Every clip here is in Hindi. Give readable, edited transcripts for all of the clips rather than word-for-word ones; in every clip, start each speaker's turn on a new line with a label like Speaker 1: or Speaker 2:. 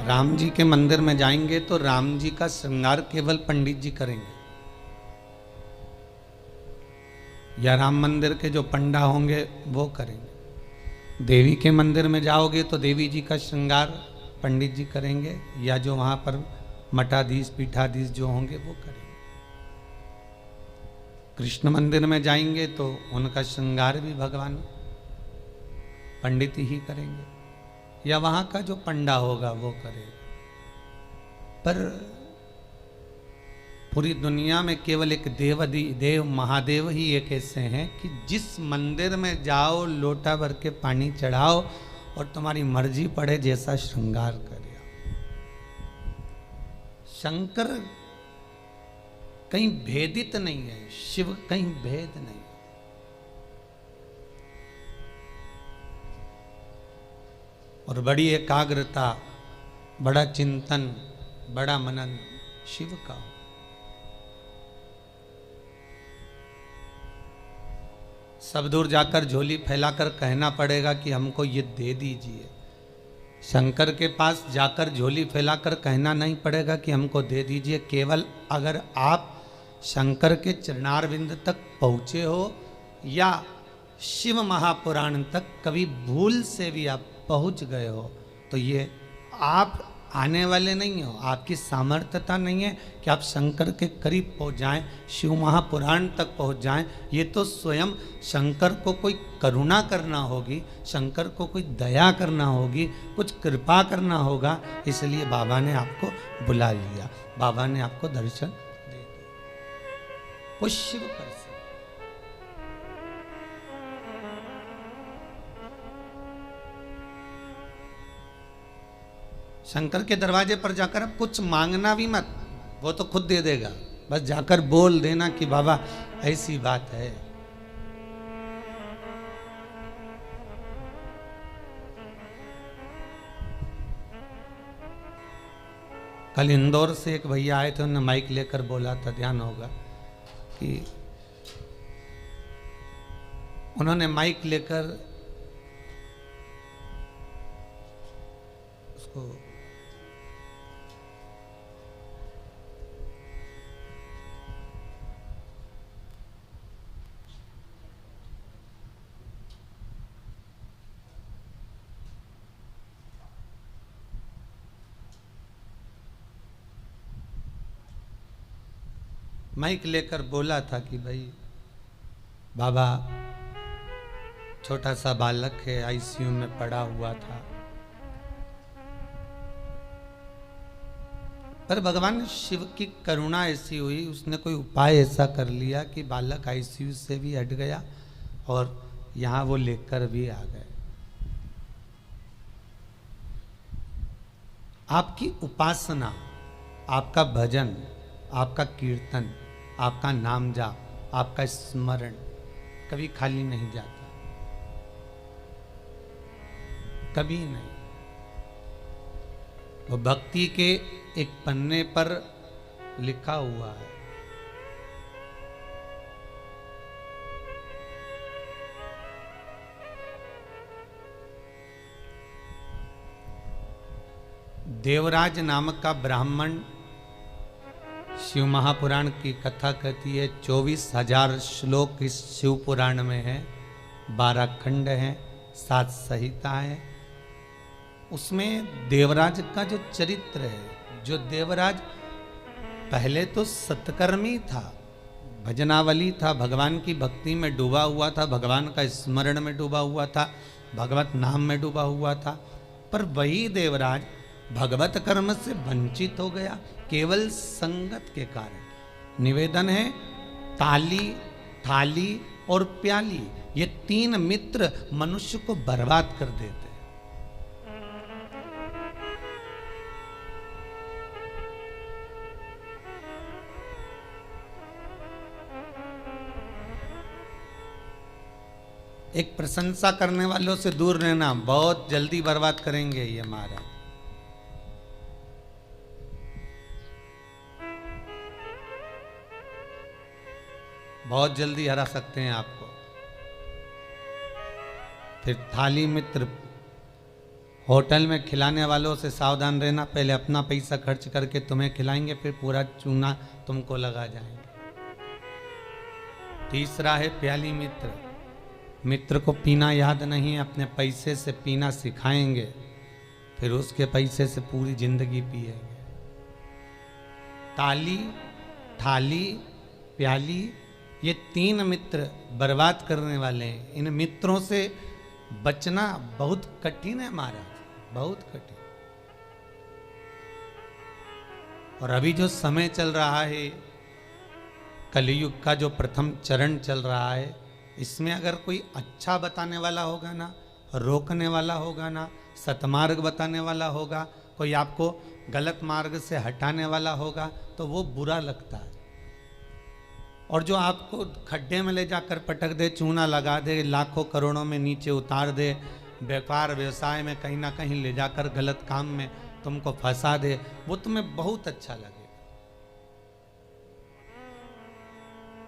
Speaker 1: राम जी के मंदिर में जाएंगे तो राम जी का श्रृंगार केवल पंडित जी करेंगे, या राम मंदिर के जो पंडा होंगे वो करेंगे। देवी के मंदिर में जाओगे तो देवी जी का श्रृंगार पंडित जी करेंगे, या जो वहाँ पर मठाधीश पीठाधीश जो होंगे वो करेंगे। कृष्ण मंदिर में जाएंगे तो उनका श्रृंगार भी भगवान पंडित ही करेंगे, या वहाँ का जो पंडा होगा वो करेगा। पर पूरी दुनिया में केवल एक देव महादेव ही एक ऐसे हैं कि जिस मंदिर में जाओ लोटा भर के पानी चढ़ाओ और तुम्हारी मर्जी पड़े जैसा श्रृंगार करे। शंकर कहीं भेदित नहीं है, शिव कहीं भेद नहीं। और बड़ी एकाग्रता, बड़ा चिंतन, बड़ा मनन शिव का। सब दूर जाकर झोली फैलाकर कहना पड़ेगा कि हमको ये दे दीजिए। शंकर के पास जाकर झोली फैलाकर कहना नहीं पड़ेगा कि हमको दे दीजिए। केवल अगर आप शंकर के चरणारविंद तक पहुँचे हो या शिव महापुराण तक कभी भूल से भी आप पहुँच गए हो तो ये आप आने वाले नहीं हो, आपकी सामर्थ्यता नहीं है कि आप शंकर के करीब पहुँच जाएं, शिव महापुराण तक पहुँच जाएं। ये तो स्वयं शंकर को कोई करुणा करना होगी, शंकर को कोई दया करना होगी, कुछ कृपा करना होगा। इसलिए बाबा ने आपको बुला लिया, बाबा ने आपको दर्शन दे दिया। वो शिव कर से शंकर के दरवाजे पर जाकर अब कुछ मांगना भी मत, वो तो खुद दे देगा। बस जाकर बोल देना कि बाबा ऐसी बात है। कल इंदौर से एक भैया आए थे, उन्होंने माइक लेकर बोला था, ध्यान होगा कि उन्होंने माइक लेकर उसको माइक लेकर बोला था कि भाई बाबा छोटा सा बालक है, आईसीयू में पड़ा हुआ था, पर भगवान शिव की करुणा ऐसी हुई, उसने कोई उपाय ऐसा कर लिया कि बालक आईसीयू से भी हट गया और यहाँ वो लेकर भी आ गए। आपकी उपासना, आपका भजन, आपका कीर्तन, आपका नाम जाप, आपका स्मरण कभी खाली नहीं जाता, कभी नहीं। वो भक्ति के एक पन्ने पर लिखा हुआ है। देवराज नामक का ब्राह्मण शिव महापुराण की कथा कहती है। 24,000 श्लोक इस शिव पुराण में है, 12 खंड हैं, 7 संहिता है। उसमें देवराज का जो चरित्र है, जो देवराज पहले तो सत्कर्मी था, भजनावली था, भगवान की भक्ति में डूबा हुआ था, भगवान का स्मरण में डूबा हुआ था, भगवत नाम में डूबा हुआ था। पर वही देवराज भगवत कर्म से वंचित हो गया केवल संगत के कारण। निवेदन है, ताली, थाली और प्याली, ये 3 मित्र मनुष्य को बर्बाद कर देते। एक प्रशंसा करने वालों से दूर रहना, बहुत जल्दी बर्बाद करेंगे ये महाराज। बहुत जल्दी हरा सकते हैं आपको। फिर थाली मित्र होटल में खिलाने वालों से सावधान रहना, पहले अपना पैसा खर्च करके तुम्हें खिलाएंगे, फिर पूरा चूना तुमको लगा जाएंगे। तीसरा है प्याली मित्र। मित्र को पीना याद नहीं है, अपने पैसे से पीना सिखाएंगे, फिर उसके पैसे से पूरी जिंदगी पिएंगे। ताली, थाली, प्याली, ये 3 मित्र बर्बाद करने वाले हैं। इन मित्रों से बचना बहुत कठिन है महाराज, बहुत कठिन। और अभी जो समय चल रहा है, कलयुग का जो प्रथम चरण चल रहा है, इसमें अगर कोई अच्छा बताने वाला होगा ना, रोकने वाला होगा ना, सतमार्ग बताने वाला होगा, कोई आपको गलत मार्ग से हटाने वाला होगा, तो वो बुरा लगता है। और जो आपको खड्डे में ले जाकर पटक दे, चूना लगा दे, लाखों करोड़ों में नीचे उतार दे, व्यापार व्यवसाय में कहीं ना कहीं ले जाकर गलत काम में तुमको फंसा दे, वो तुम्हें बहुत अच्छा लगेगा।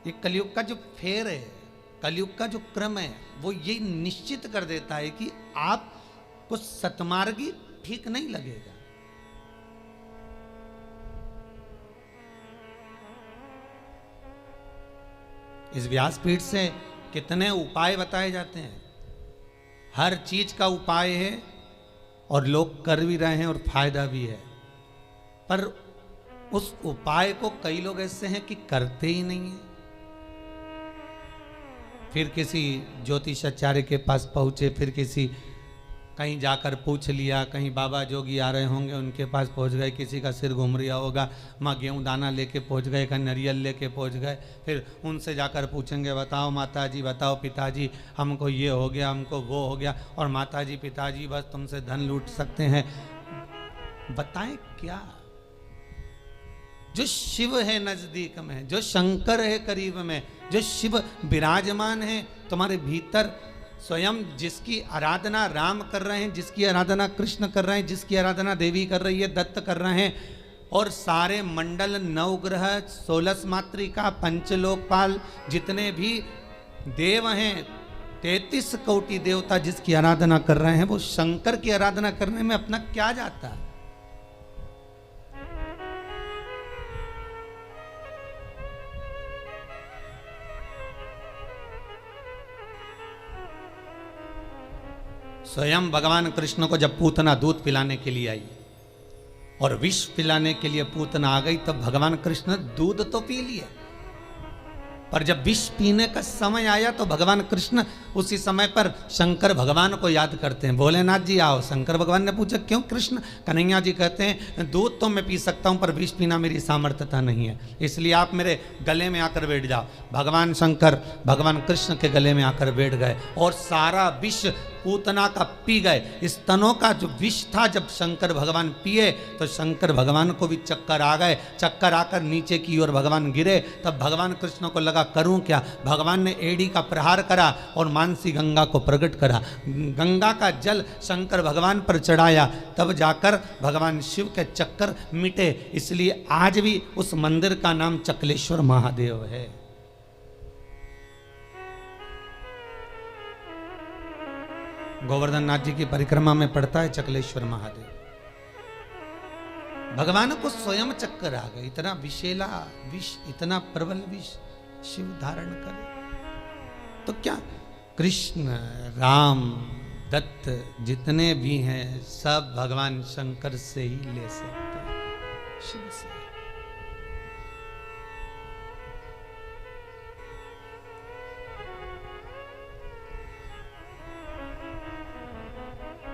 Speaker 1: ये कलयुग का जो फेर है, कलयुग का जो क्रम है, वो ये निश्चित कर देता है कि आपको सतमार्गी ठीक नहीं लगेगा। इस व्यासपीठ से कितने उपाय बताए जाते हैं, हर चीज का उपाय है और लोग कर भी रहे हैं और फायदा भी है, पर उस उपाय को कई लोग ऐसे हैं कि करते ही नहीं है। फिर किसी ज्योतिषाचार्य के पास पहुंचे, फिर किसी कहीं जाकर पूछ लिया, कहीं बाबा जोगी आ रहे होंगे उनके पास पहुंच गए, किसी का सिर घूम रहा होगा, माँ गेहूँ दाना लेके पहुंच गए, कहीं नारियल लेके पहुंच गए, फिर उनसे जाकर पूछेंगे, बताओ माताजी, बताओ पिताजी, हमको ये हो गया, हमको वो हो गया, और माताजी पिताजी बस तुमसे धन लूट सकते हैं। बताएं क्या? जो शिव है नजदीक में, जो शंकर है करीब में, जो शिव विराजमान है तुम्हारे भीतर, स्वयं जिसकी आराधना राम कर रहे हैं, जिसकी आराधना कृष्ण कर रहे हैं, जिसकी आराधना देवी कर रही है, दत्त कर रहे हैं, और सारे मंडल, नवग्रह, 16 मातृका, पंचलोकपाल, जितने भी देव हैं, 33 कोटि देवता जिसकी आराधना कर रहे हैं, वो शंकर की आराधना करने में अपना क्या जाता है? स्वयं भगवान कृष्ण को जब पूतना दूध पिलाने के लिए आई और विष पिलाने के लिए पूतना आ गई, तब भगवान कृष्ण दूध तो पी लिए, पर जब विष पीने का समय आया तो भगवान कृष्ण उसी समय पर शंकर भगवान को याद करते हैं। भोलेनाथ जी आओ। शंकर भगवान ने पूछा क्यों कृष्ण? कन्हैया जी कहते हैं दूध तो मैं पी सकता हूं, पर विष पीना मेरी सामर्थ्यता नहीं है, इसलिए आप मेरे गले में आकर बैठ जाओ। भगवान शंकर भगवान कृष्ण के गले में आकर बैठ गए और सारा विष पूतना का पी गए। स्तनों का जो विष था जब शंकर भगवान पिए तो शंकर भगवान को भी चक्कर आ गए। चक्कर आकर नीचे की ओर भगवान गिरे। तब भगवान कृष्ण को लगा करूं क्या? भगवान ने एड़ी का प्रहार करा और मानसी गंगा को प्रकट करा। गंगा का जल शंकर भगवान पर चढ़ाया, तब जाकर भगवान शिव के चक्कर मिटे। इसलिए आज भी उस मंदिर का नाम चकलेश्वर महादेव है। गोवर्धन नाथ जी की परिक्रमा में पड़ता है चकलेश्वर महादेव। भगवान को स्वयं चक्कर आ गए। इतना विषैला विष, इतना प्रबल विष शिव धारण करे तो क्या? कृष्ण, राम, दत्त जितने भी हैं सब भगवान शंकर से ही ले सकते हैं, शिव से।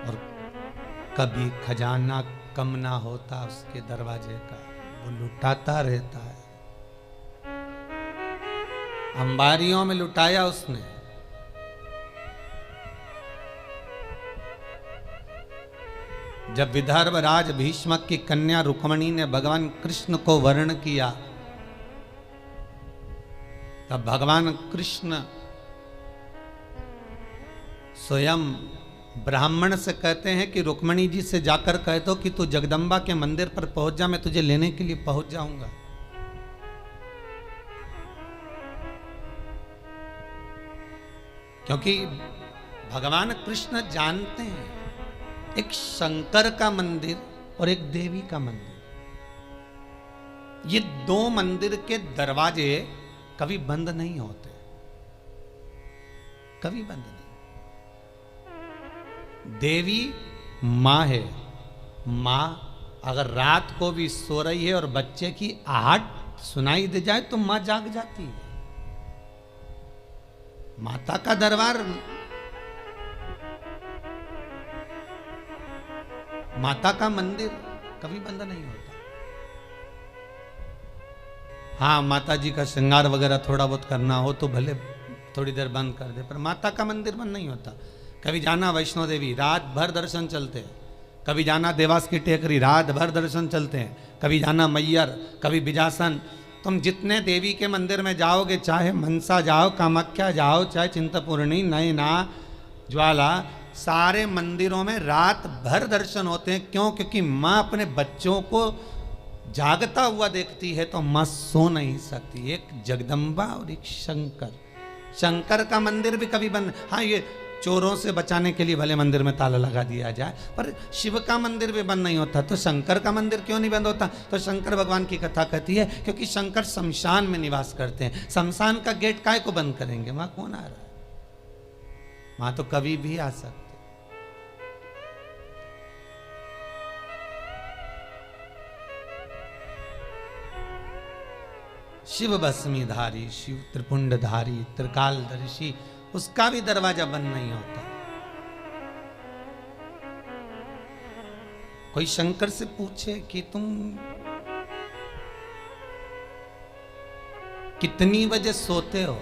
Speaker 1: और कभी खजाना कम ना होता उसके दरवाजे का, वो लुटाता रहता है। अंबारियों में लुटाया उसने। जब विदर्भ राज भीष्मक की कन्या रुक्मणी ने भगवान कृष्ण को वर्ण किया, तब भगवान कृष्ण स्वयं ब्राह्मण से कहते हैं कि रुक्मणी जी से जाकर कह दो कि तू जगदम्बा के मंदिर पर पहुंच जा, मैं तुझे लेने के लिए पहुंच जाऊंगा। क्योंकि भगवान कृष्ण जानते हैं एक शंकर का मंदिर और एक देवी का मंदिर, ये दो मंदिर के दरवाजे कभी बंद नहीं होते, कभी बंद नहीं। देवी मां है, मां अगर रात को भी सो रही है और बच्चे की आहट सुनाई दे जाए तो मां जाग जाती है। माता का दरबार, माता का मंदिर कभी बंद नहीं होता। हाँ, माता जी का श्रृंगार वगैरह थोड़ा बहुत करना हो तो भले थोड़ी देर बंद कर दे, पर माता का मंदिर बंद नहीं होता। कभी जाना वैष्णो देवी, रात भर दर्शन चलते हैं। कभी जाना देवास की टेकरी, रात भर दर्शन चलते हैं। कभी जाना मैयर, कभी बिजासन। तुम जितने देवी के मंदिर में जाओगे, चाहे मनसा जाओ, कामाख्या जाओ, चाहे चिंतपूर्णी, नैना, ज्वाला, सारे मंदिरों में रात भर दर्शन होते हैं। क्यों? क्योंकि माँ अपने बच्चों को जागता हुआ देखती है तो माँ सो नहीं सकती। एक जगदम्बा और एक शंकर। शंकर का मंदिर भी कभी बंद, हाँ ये चोरों से बचाने के लिए भले मंदिर में ताला लगा दिया जाए, पर शिव का मंदिर भी बंद नहीं होता। तो शंकर का मंदिर क्यों नहीं बंद होता? तो शंकर भगवान की कथा कहती है क्योंकि शंकर शमशान में निवास करते हैं। शमशान का गेट काहे को बंद करेंगे? वहां कौन आ रहा है? वहां तो कभी भी आ सकते। शिव भस्मीधारी, शिव त्रिपुंडधारी, त्रिकालदर्शी, उसका भी दरवाजा बंद नहीं होता। कोई शंकर से पूछे कि तुम कितनी बजे सोते हो?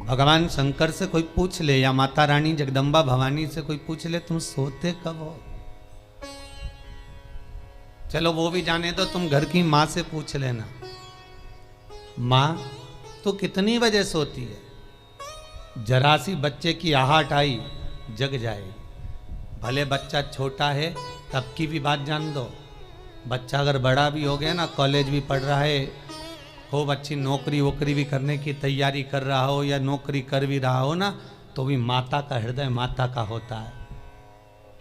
Speaker 1: भगवान शंकर से कोई पूछ ले या माता रानी जगदम्बा भवानी से कोई पूछ ले, तुम सोते कब हो? चलो वो भी जाने दो, तुम घर की मां से पूछ लेना, मां तो कितनी बजे सोती है? जरा सी बच्चे की आहट आई, जग जाएगी। भले बच्चा छोटा है तब की भी बात जान दो। बच्चा अगर बड़ा भी हो गया ना, कॉलेज भी पढ़ रहा है, खूब अच्छी नौकरी वोकरी भी करने की तैयारी कर रहा हो या नौकरी कर भी रहा हो ना, तो भी माता का हृदय माता का होता है।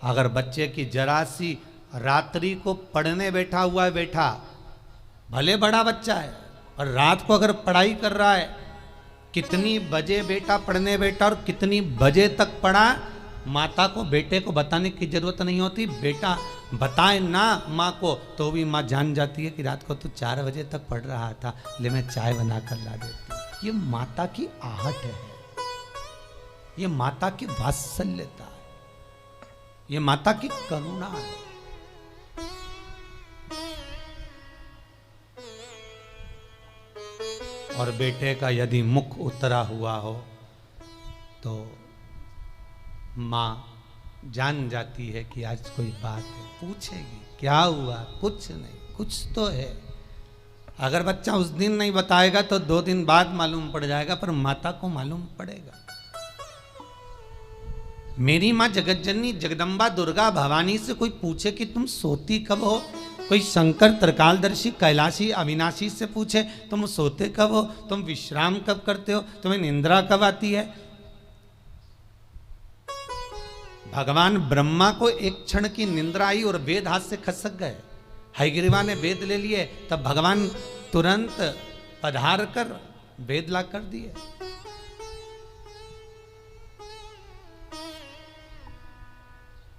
Speaker 1: अगर बच्चे की जरा सी रात्रि को पढ़ने बैठा हुआ है, बैठा भले बड़ा बच्चा है और रात को अगर पढ़ाई कर रहा है, कितनी बजे बेटा पढ़ने बैठा और कितनी बजे तक पढ़ा, माता को बेटे को बताने की जरूरत नहीं होती। बेटा बताए ना माँ को तो भी माँ जान जाती है कि रात को तू 4 बजे तक पढ़ रहा था, ले मैं चाय बना कर ला देती। ये माता की आहट है, ये माता की वात्सल्यता है, ये माता की करुणा है। और बेटे का यदि मुख उतरा हुआ हो तो माँ जान जाती है कि आज कोई बात है, पूछेगी क्या हुआ? कुछ नहीं, कुछ तो है। अगर बच्चा उस दिन नहीं बताएगा तो 2 दिन बाद मालूम पड़ जाएगा, पर माता को मालूम पड़ेगा। मेरी माँ जगतजननी जगदम्बा दुर्गा भवानी से कोई पूछे कि तुम सोती कब हो, कोई शंकर त्रिकालदर्शी कैलाशी अविनाशी से पूछे तुम सोते कब हो, तुम विश्राम कब करते हो, तुम्हें निंद्रा कब आती है। भगवान ब्रह्मा को एक क्षण की निंद्रा आई और वेद हाथ से खसक गए। हयग्रीवा ने वेद ले लिए, तब भगवान तुरंत पधार कर वेद ला कर दिए।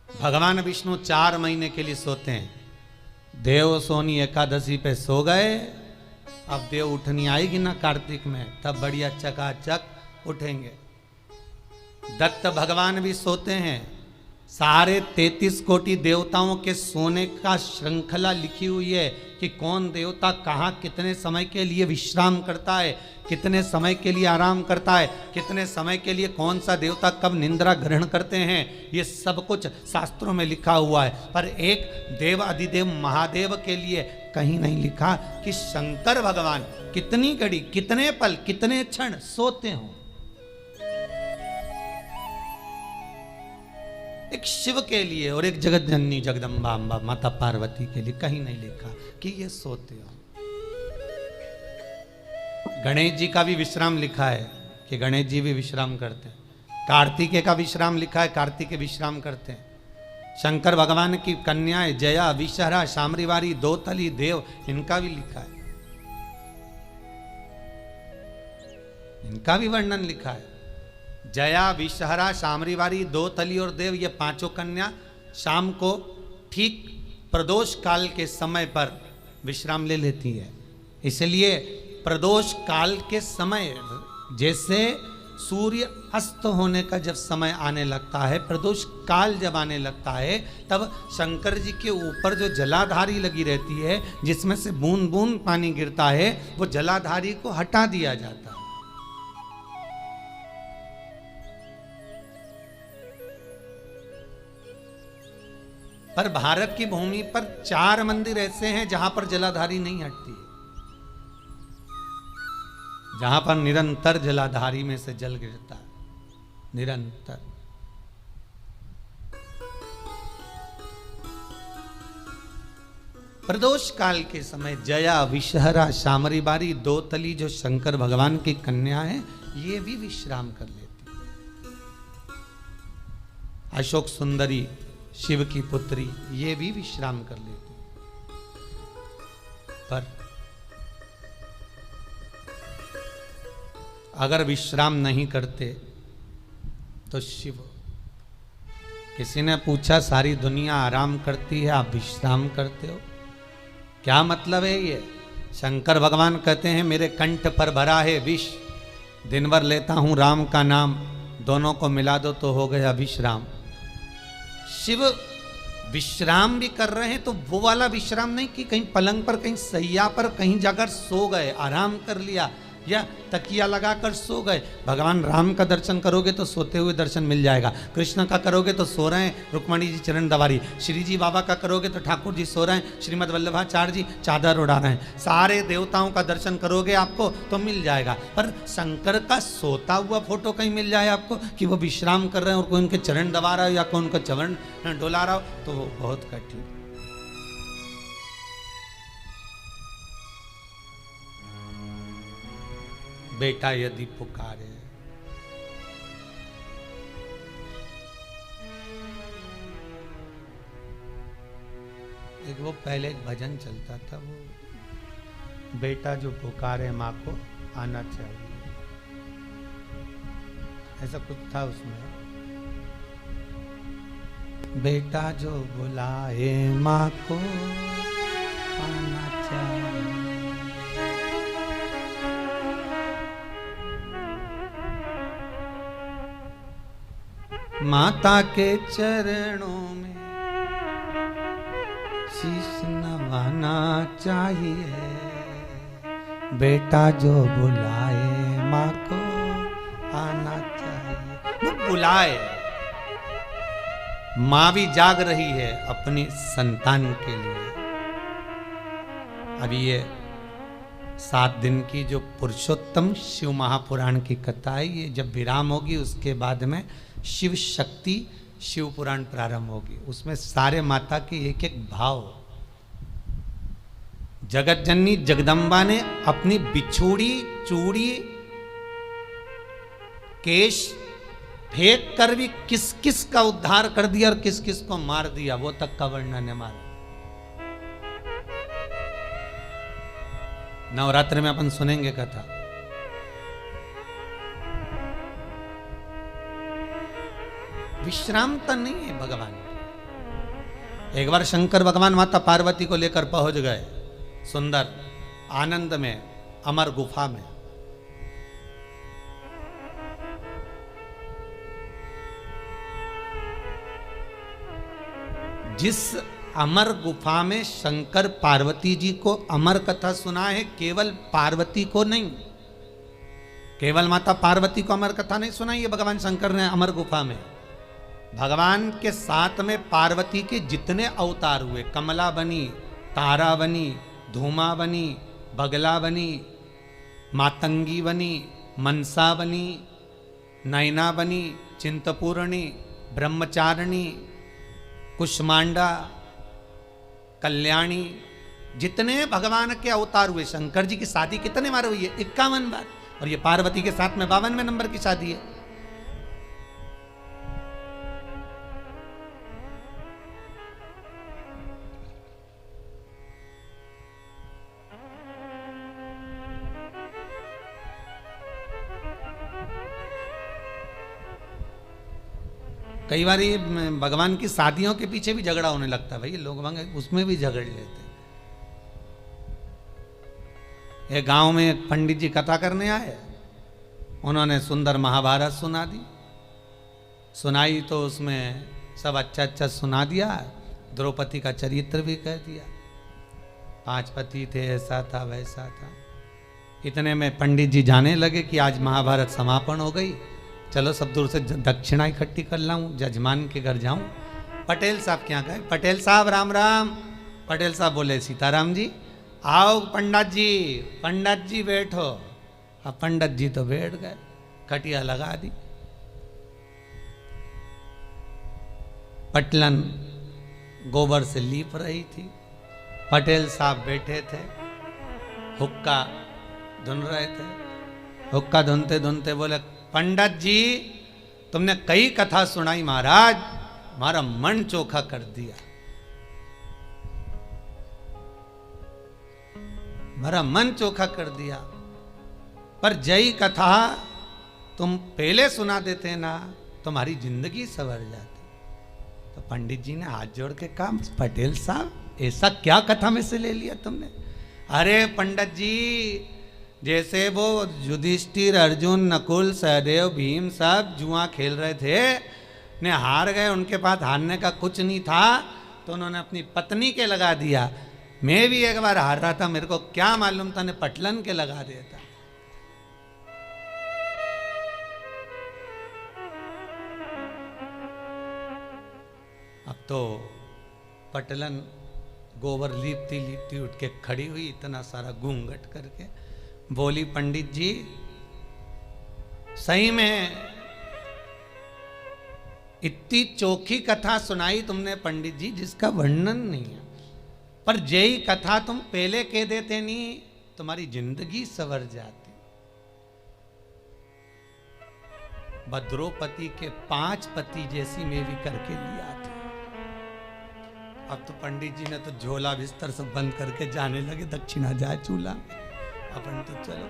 Speaker 1: भगवान विष्णु 4 महीने के लिए सोते हैं। देव सोनी एकादशी पे सो गए, अब देव उठनी आएगी ना कार्तिक में, तब बढ़िया चकाचक उठेंगे। दत्त भगवान भी सोते हैं। सारे 33 कोटि देवताओं के सोने का श्रृंखला लिखी हुई है कि कौन देवता कहाँ कितने समय के लिए विश्राम करता है, कितने समय के लिए आराम करता है, कितने समय के लिए कौन सा देवता कब निंद्रा ग्रहण करते हैं, ये सब कुछ शास्त्रों में लिखा हुआ है। पर एक देव अधिदेव महादेव के लिए कहीं नहीं लिखा कि शंकर भगवान कितनी घड़ी, कितने पल, कितने क्षण सोते हों। एक शिव के लिए और एक जगत जननी जगदम्बा अम्बा माता पार्वती के लिए कहीं नहीं लिखा कि ये सोते हो। गणेश जी का भी विश्राम लिखा है कि गणेश जी भी विश्राम करते हैं। कार्तिकेय का विश्राम लिखा है, कार्तिकेय विश्राम करते हैं। शंकर भगवान की कन्याएं जया, विषहरा, शामरीवारी, दोतली, देव, इनका भी लिखा है, इनका भी वर्णन लिखा है। जया, विषहरा, शामरीवारी, दोतली और देव, ये पांचों कन्या शाम को ठीक प्रदोष काल के समय पर विश्राम ले लेती है। इसलिए प्रदोष काल के समय, जैसे सूर्य अस्त होने का जब समय आने लगता है, प्रदोष काल जब आने लगता है, तब शंकर जी के ऊपर जो जलाधारी लगी रहती है, जिसमें से बूंद बूंद पानी गिरता है, वो जलाधारी को हटा दिया जाता है। पर भारत की भूमि पर 4 मंदिर ऐसे हैं जहां पर जलाधारी नहीं हटती है, जहां पर निरंतर जलाधारी में से जल गिरता है, निरंतर। प्रदोष काल के समय जया, विषहरा, शामरीबारी, दोतली जो शंकर भगवान की कन्या है, ये भी विश्राम कर लेती है। अशोक सुंदरी, शिव की पुत्री, ये भी विश्राम कर लेती। पर अगर विश्राम नहीं करते तो शिव, किसी ने पूछा सारी दुनिया आराम करती है, आप विश्राम करते हो, क्या मतलब है ये? शंकर भगवान कहते हैं मेरे कंठ पर भरा है विष, दिन भर लेता हूं राम का नाम, दोनों को मिला दो तो हो गया विश्राम। शिव विश्राम भी कर रहे हैं तो वो वाला विश्राम नहीं कि कहीं पलंग पर, कहीं सैया पर, कहीं जाकर सो गए, आराम कर लिया, या तकिया लगाकर सो गए। भगवान राम का दर्शन करोगे तो सोते हुए दर्शन मिल जाएगा, कृष्ण का करोगे तो सो रहे हैं, रुक्मणी जी चरण दवारी, श्री जी बाबा का करोगे तो ठाकुर जी सो रहे हैं, श्रीमद वल्लभाचार्य जी चादर उड़ा रहे हैं, सारे देवताओं का दर्शन करोगे आपको तो मिल जाएगा। पर शंकर का सोता हुआ फोटो कहीं मिल जाए आपको कि वो विश्राम कर रहे हैं और कोई उनके चरण दबा रहा हो या कोई उनका चरण डोला रहा हो, तो वो बहुत कठिन। बेटा यदि पुकारे, एक वो पहले एक भजन चलता था, वो बेटा जो पुकारे माँ को आना चाहिए, ऐसा कुछ था उसमें। बेटा जो बुलाए माँ को आना चाहिए। माता के चरणों में शीश नवाना चाहिए, बेटा जो बुलाए माँ को आना चाहिए। वो बुलाए, माँ भी जाग रही है अपनी संतान के लिए। अभी ये 7 दिन की जो पुरुषोत्तम शिव महापुराण की कथा है, ये जब विराम होगी उसके बाद में शिव शक्ति शिव पुराण प्रारंभ होगी। उसमें सारे माता के एक एक भाव, जगत जननी जगदम्बा ने अपनी बिछोड़ी चूड़ी केश फेंक कर भी किस किस का उद्धार कर दिया और किस किस को मार दिया, वो तक का वर्णन है मारा। नवरात्र में अपन सुनेंगे कथा। विश्राम तो नहीं है भगवान। एक बार शंकर भगवान माता पार्वती को लेकर पहुंच गए सुंदर आनंद में, अमर गुफा में। जिस अमर गुफा में शंकर पार्वती जी को अमर कथा सुना है, केवल पार्वती को नहीं, केवल माता पार्वती को अमर कथा नहीं सुनाई है भगवान शंकर ने अमर गुफा में। भगवान के साथ में पार्वती के जितने अवतार हुए, कमला बनी, तारा बनी, धूमा बनी, बगला बनी, मातंगी बनी, मनसा बनी, नैना बनी, चिंतपूर्णी, ब्रह्मचारिणी, कुष्मांडा, कल्याणी, जितने भगवान के अवतार हुए। शंकर जी की शादी कितने बार हुई है? 51 बार। और ये पार्वती के साथ में 52वें नंबर की शादी है। कई बार ये भगवान की शादियों के पीछे भी झगड़ा होने लगता है, भाई लोग उसमें भी झगड़ लेते। ये गांव में एक पंडित जी कथा करने आए, उन्होंने सुंदर महाभारत सुना दी, सुनाई तो उसमें सब अच्छा अच्छा सुना दिया, द्रौपदी का चरित्र भी कह दिया, 5 पति थे, ऐसा था वैसा था। इतने में पंडित जी जाने लगे कि आज महाभारत समापन हो गई, चलो सब दूर से दक्षिणा इकट्ठी कर लाऊं, जजमान के घर जाऊं। पटेल साहब क्या गए, पटेल साहब राम राम। पटेल साहब बोले सीताराम जी। आओ पंडित जी बैठो। अब पंडित जी तो बैठ गए, खटिया लगा दी, पटलन गोबर से लीप रही थी, पटेल साहब बैठे थे, हुक्का धुन रहे थे। हुक्का धुनते धुनते बोले, पंडित जी तुमने कई कथा सुनाई महाराज, हमारा मन चोखा कर दिया, हमारा मन चोखा कर दिया, पर जय कथा तुम पहले सुना देते ना, तुम्हारी जिंदगी संवर जाती। तो पंडित जी ने हाथ जोड़ के कहा, पटेल साहब ऐसा क्या कथा में से ले लिया तुमने? अरे पंडित जी, जैसे वो युधिष्ठिर, अर्जुन, नकुल, सहदेव, भीम सब जुआ खेल रहे थे, ने हार गए, उनके पास हारने का कुछ नहीं था, तो उन्होंने अपनी पत्नी के लगा दिया। मैं भी एक बार हार रहा था, मेरे को क्या मालूम था, ने पटलन के लगा दिया था। अब तो पटलन गोबर लीपती लीपती उठ के खड़ी हुई, इतना सारा घूंघट करके बोली, पंडित जी सही में इतनी चोखी कथा सुनाई तुमने पंडित जी, जिसका वर्णन नहीं है, पर यही कथा तुम पहले कह देते नहीं, तुम्हारी जिंदगी संवर जाती। द्रौपदी के 5 पति जैसी मैं भी करके लिया था। अब तो पंडित जी ने तो झोला बिस्तर सब बंद करके जाने लगे, दक्षिणा जाए चूल्हा, अपन तो चलो,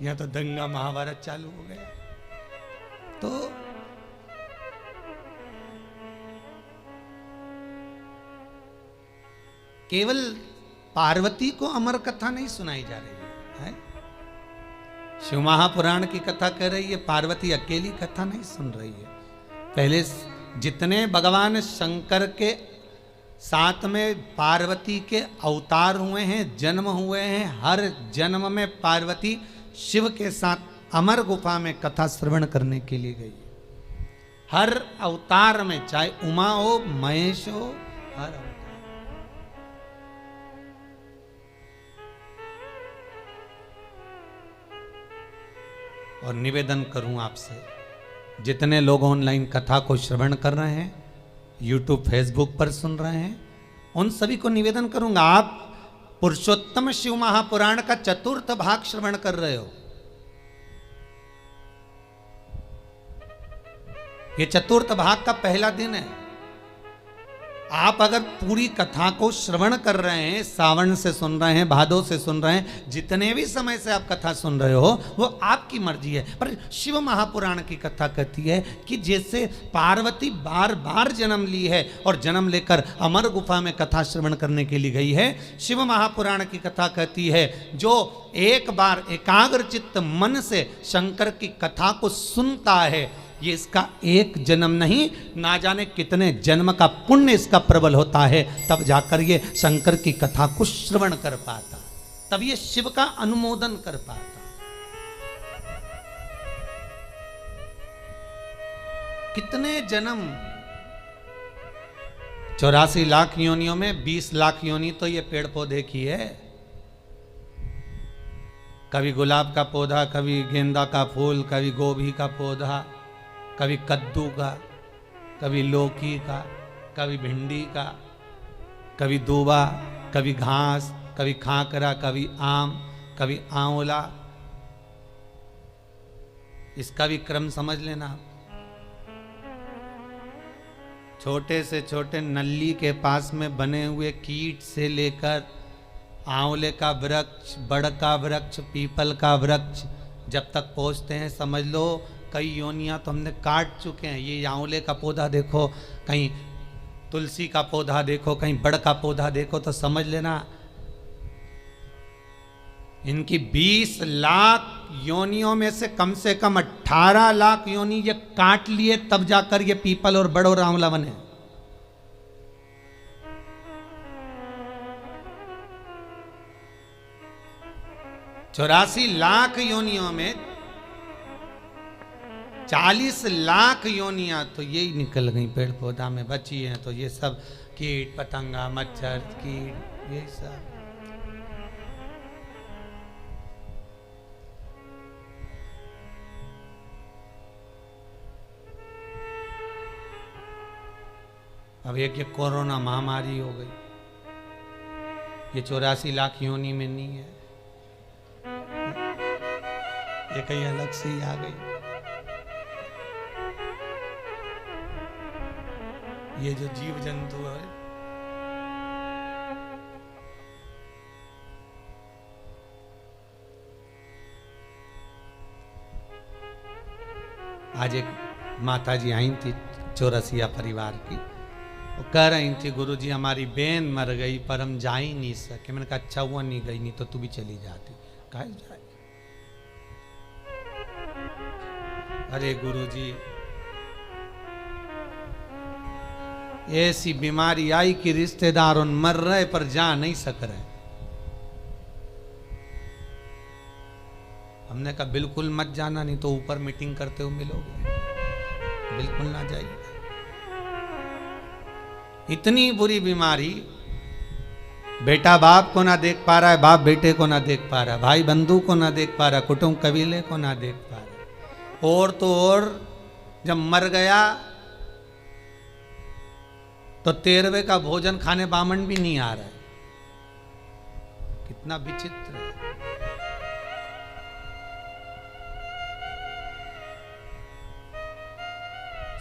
Speaker 1: यह तो दंगा महाभारत चालू हो गया। तो केवल पार्वती को अमर कथा नहीं सुनाई जा रही है, शिव महापुराण की कथा कह रही है, पार्वती अकेली कथा नहीं सुन रही है। पहले जितने भगवान शंकर के साथ में पार्वती के अवतार हुए हैं, जन्म हुए हैं, हर जन्म में पार्वती शिव के साथ अमर गुफा में कथा श्रवण करने के लिए गई। हर अवतार में, चाहे उमा हो, महेश हो, हर अवतार। और निवेदन करूं आपसे, जितने लोग ऑनलाइन कथा को श्रवण कर रहे हैं, यूट्यूब फेसबुक पर सुन रहे हैं, उन सभी को निवेदन करूंगा, आप पुरुषोत्तम शिव महापुराण का 4th भाग श्रवण कर रहे हो। ये 4th भाग का पहला दिन है। आप अगर पूरी कथा को श्रवण कर रहे हैं, सावन से सुन रहे हैं, भादो से सुन रहे हैं, जितने भी समय से आप कथा सुन रहे हो, वो आपकी मर्जी है। पर शिव महापुराण की कथा कहती है कि जैसे पार्वती बार बार जन्म ली है और जन्म लेकर अमर गुफा में कथा श्रवण करने के लिए गई है, शिव महापुराण की कथा कहती है जो एक बार एकाग्रचित्त मन से शंकर की कथा को सुनता है, ये इसका एक जन्म नहीं, ना जाने कितने जन्म का पुण्य इसका प्रबल होता है, तब जाकर ये शंकर की कथा को श्रवण कर पाता, तब ये शिव का अनुमोदन कर पाता। कितने जन्म, 84 लाख योनियों में 20 लाख योनि तो ये पेड़ पौधे की है। कभी गुलाब का पौधा, कभी गेंदा का फूल, कभी गोभी का पौधा, कभी कद्दू का, कभी लौकी का, कभी भिंडी का, कभी दूबा, कभी घास, कभी खाकरा, कभी आम, कभी आंवला। इसका भी क्रम समझ लेना। छोटे से छोटे नल्ली के पास में बने हुए कीट से लेकर आंवले का वृक्ष, बड़ का वृक्ष, पीपल का वृक्ष, जब तक पहुंचते हैं समझ लो कई योनियां तो हमने काट चुके हैं। ये आंवले का पौधा देखो, कहीं तुलसी का पौधा देखो, कहीं बड़ का पौधा देखो, तो समझ लेना इनकी 20 लाख योनियों में से कम 18 लाख योनि ये काट लिए, तब जाकर ये पीपल और बड़ और आंवला बने। चौरासी लाख योनियों में 40 लाख योनियां तो यही निकल गई पेड़ पौधा में बची हैं। तो ये सब कीट पतंगा मच्छर कीट ये सब। अब एक ये कोरोना महामारी हो गई, ये 84 लाख योनि में नहीं है, ये कहीं अलग से ही आ गई। ये जो जीव जंतु है, आज एक माता जी आई थी चौरसिया परिवार की, वो कह रही थी गुरुजी हमारी बहन मर गई पर हम जा ही नहीं सके। मैंने कहा अच्छा हुआ नहीं गई, नहीं तो तू भी चली जाती। कहा जाए अरे गुरुजी ऐसी बीमारी आई कि रिश्तेदार उन मर रहे पर जा नहीं सक रहे। हमने कहा बिल्कुल मत जाना, नहीं तो ऊपर मीटिंग करते हुए मिलोगे, बिल्कुल ना जाइए। इतनी बुरी बीमारी, बेटा बाप को ना देख पा रहा है, बाप बेटे को ना देख पा रहा है, भाई बंधु को ना देख पा रहा, कुटुंब कबीले को ना देख पा रहा। और तो और जब मर गया तो 13वें का भोजन खाने बामन भी नहीं आ रहा है। कितना विचित्र है।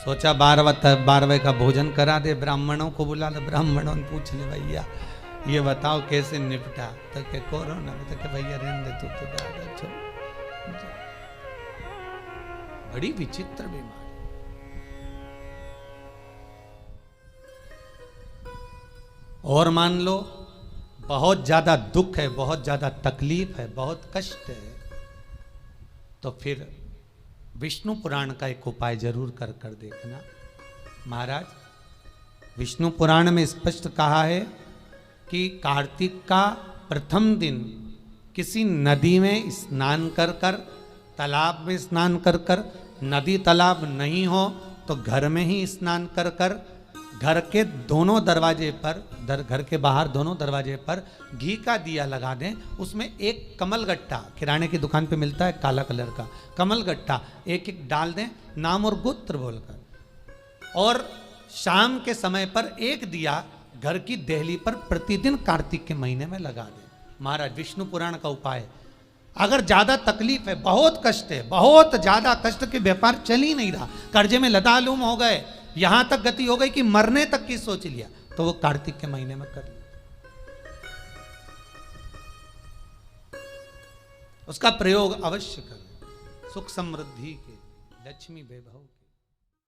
Speaker 1: सोचा 12वें का भोजन करा दे, ब्राह्मणों को बुला ले, ब्राह्मणों ने पूछ ले भैया ये बताओ कैसे निपटा, तो के कोरोना में, तो के भैया रहने दे तू तो दादा छोड़। बड़ी विचित्र बीमारी। और मान लो बहुत ज्यादा दुख है, बहुत ज्यादा तकलीफ है, बहुत कष्ट है, तो फिर विष्णु पुराण का एक उपाय जरूर कर कर देखना। महाराज विष्णु पुराण में स्पष्ट कहा है कि कार्तिक का प्रथम दिन किसी नदी में स्नान कर कर, तालाब में स्नान कर कर, नदी तालाब नहीं हो तो घर में ही स्नान कर कर, घर के दोनों दरवाजे पर, घर के बाहर दोनों दरवाजे पर घी का दिया लगा दें, उसमें एक कमल गट्टा, किराने की दुकान पे मिलता है काला कलर का कमल गट्टा, एक एक डाल दें नाम और गोत्र बोलकर, और शाम के समय पर एक दिया घर की देहली पर प्रतिदिन कार्तिक के महीने में लगा दें। महाराज विष्णु पुराण का उपाय। अगर ज्यादा तकलीफ है, बहुत कष्ट है, बहुत ज्यादा कष्ट के व्यापार चल ही नहीं रहा, कर्जे में लतालूम हो गए, यहां तक गति हो गई कि मरने तक की सोच लिया, तो वो कार्तिक के महीने में कर लिया। उसका प्रयोग अवश्य करें, सुख समृद्धि के, लक्ष्मी वैभव के।